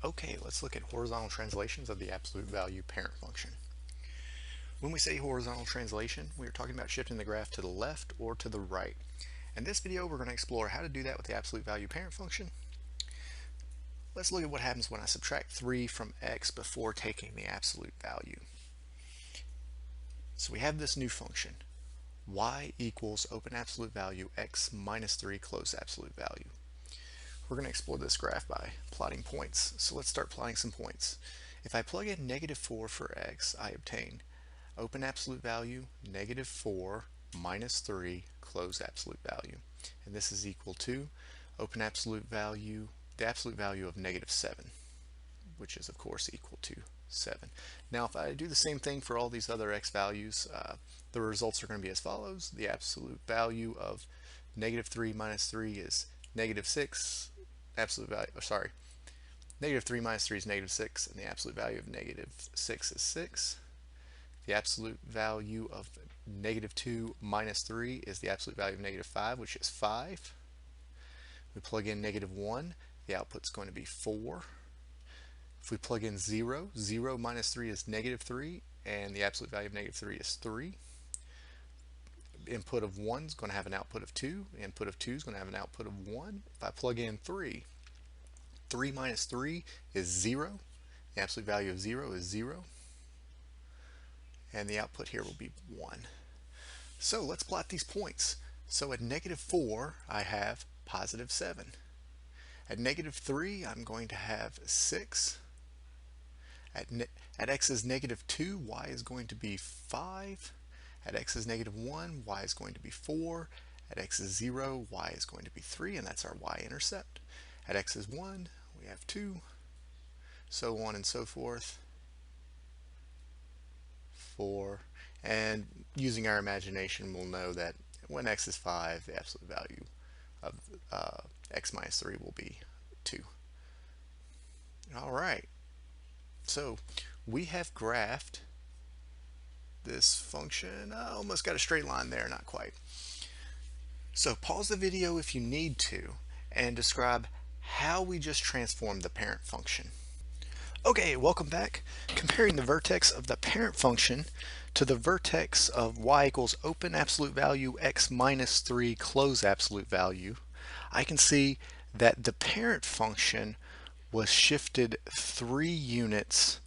Okay, let's look at horizontal translations of the absolute value parent function. When we say horizontal translation, we are talking about shifting the graph to the left or to the right. In this video, we're going to explore how to do that with the absolute value parent function. Let's look at what happens when I subtract 3 from x before taking the absolute value. So we have this new function, y equals open absolute value x minus 3 close absolute value. We're going to explore this graph by plotting points. So let's start plotting some points. If I plug in -4 for x, I obtain open absolute value, -4 minus 3 close absolute value. And this is equal to open absolute value, the absolute value of -7, which is of course equal to 7. Now if I do the same thing for all these other x values, the results are going to be as follows. The absolute value of -3 minus 3 is -6. Absolute value, -3 minus 3 is -6, and the absolute value of -6 is 6. The absolute value of -2 minus 3 is the absolute value of -5, which is 5. We plug in -1, the output's going to be 4. If we plug in 0, 0 minus 3 is -3, and the absolute value of -3 is 3. Input of 1 is going to have an output of 2. Input of 2 is going to have an output of 1. If I plug in 3, 3 minus 3 is 0. The absolute value of 0 is 0. And the output here will be 1. So let's plot these points. So at -4, I have +7. At -3, I'm going to have 6. At x is -2, y is going to be 5. At x is -1, y is going to be 4. At x is 0, y is going to be 3, and that's our y-intercept. At x is 1, we have 2, so on and so forth, 4. And using our imagination, we'll know that when x is 5, the absolute value of x minus 3 will be 2. All right, so we have graphed this function. Almost got a straight line there, not quite. So pause the video if you need to and describe how we just transformed the parent function. Okay, welcome back. Comparing the vertex of the parent function to the vertex of y equals open absolute value x minus 3 close absolute value, I can see that the parent function was shifted 3 units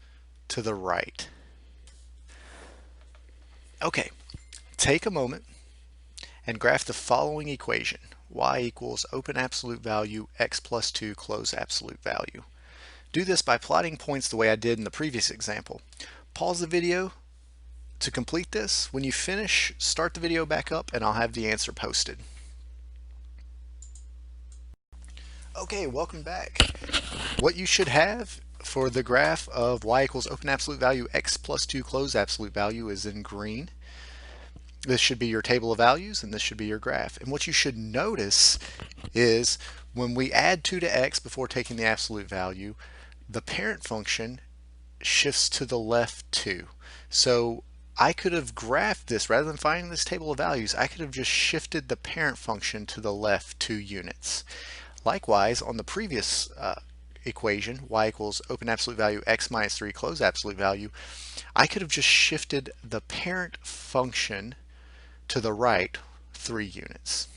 to the right. Okay, take a moment and graph the following equation, y equals open absolute value x plus 2 close absolute value. Do this by plotting points the way I did in the previous example. Pause the video to complete this. When you finish, start the video back up and I'll have the answer posted. Okay, welcome back. What you should have for the graph of y equals open absolute value x plus 2 close absolute value is in green. This should be your table of values and this should be your graph. And what you should notice is when we add 2 to x before taking the absolute value, the parent function shifts to the left 2. So I could have graphed this, rather than finding this table of values, I could have just shifted the parent function to the left 2 units. Likewise, on the previous equation, y equals open absolute value x minus 3 close absolute value, I could have just shifted the parent function to the right 3 units.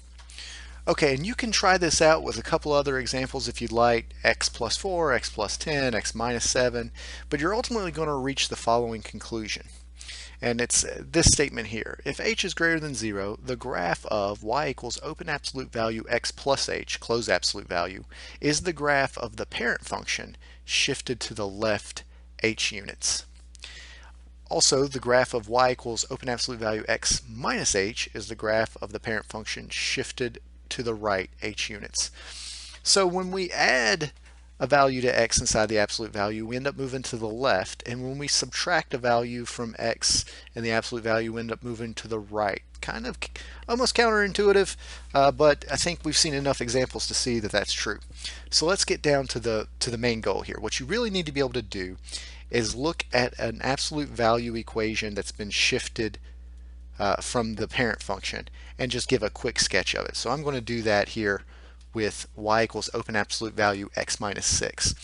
Okay, and you can try this out with a couple other examples if you'd like, x plus 4, x plus 10, x minus 7, but you're ultimately going to reach the following conclusion. And it's this statement here. If h is greater than 0, the graph of y equals open absolute value x plus h, close absolute value, is the graph of the parent function shifted to the left h units. Also, the graph of y equals open absolute value x minus h is the graph of the parent function shifted to the right h units. So when we add a value to x inside the absolute value, we end up moving to the left, and when we subtract a value from x and the absolute value, we end up moving to the right. Kind of almost counterintuitive, but I think we've seen enough examples to see that that's true. So let's get down to the main goal here. What you really need to be able to do is look at an absolute value equation that's been shifted from the parent function and just give a quick sketch of it. So I'm going to do that here with y equals open absolute value x minus 6.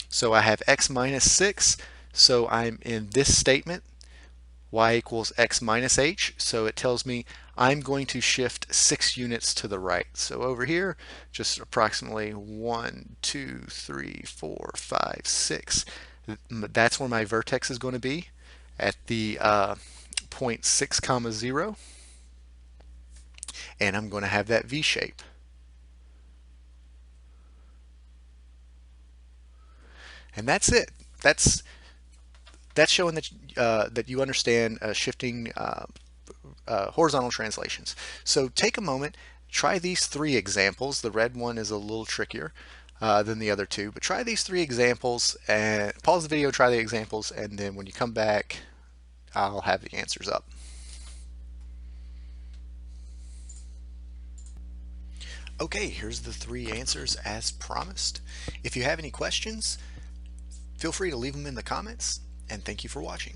So I have x minus 6, so I'm in this statement, y equals x minus h, so it tells me I'm going to shift 6 units to the right. So over here, just approximately 1, 2, 3, 4, 5, 6. That's where my vertex is going to be at the point 6 comma 0, and I'm going to have that V shape. And that's it. That's showing that that you understand shifting horizontal translations. So take a moment, try these 3 examples. The red one is a little trickier than the other 2, but try these 3 examples and pause the video, try the examples, and then when you come back, I'll have the answers up. Okay, here's the 3 answers as promised. If you have any questions, feel free to leave them in the comments, and thank you for watching.